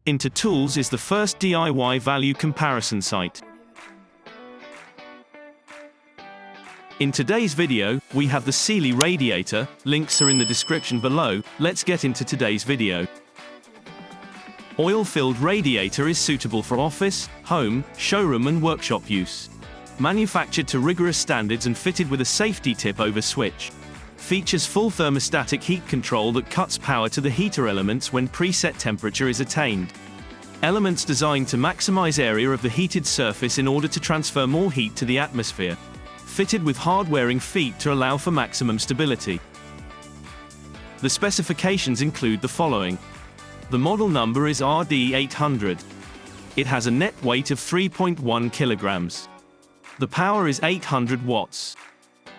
Into Tools is the first DIY value comparison site. In today's video, we have the Sealey Radiator. Links are in the description below. Let's get into today's video. Oil-filled radiator is suitable for office, home, showroom and workshop use. Manufactured to rigorous standards and fitted with a safety tip-over switch. Features full thermostatic heat control that cuts power to the heater elements when preset temperature is attained. Elements designed to maximize area of the heated surface in order to transfer more heat to the atmosphere. Fitted with hard-wearing feet to allow for maximum stability. The specifications include the following. The model number is RD800. It has a net weight of 3.1 kilograms. The power is 800 watts.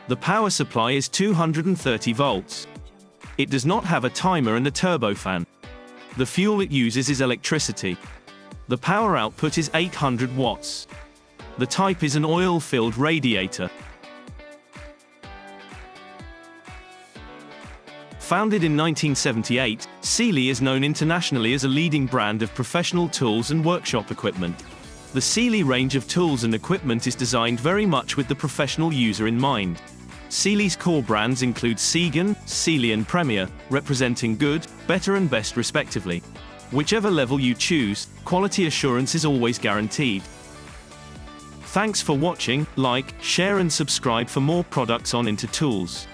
The power supply is 230 volts. It does not have a timer and a turbofan. The fuel it uses is electricity. The power output is 800 watts. The type is an oil-filled radiator. Founded in 1978, Sealey is known internationally as a leading brand of professional tools and workshop equipment. The Sealey range of tools and equipment is designed very much with the professional user in mind. Sealey's core brands include Segan, Sealey and Premier, representing good, better and best respectively. Whichever level you choose, quality assurance is always guaranteed. Thanks for watching. Like, share and subscribe for more products on Into Tools.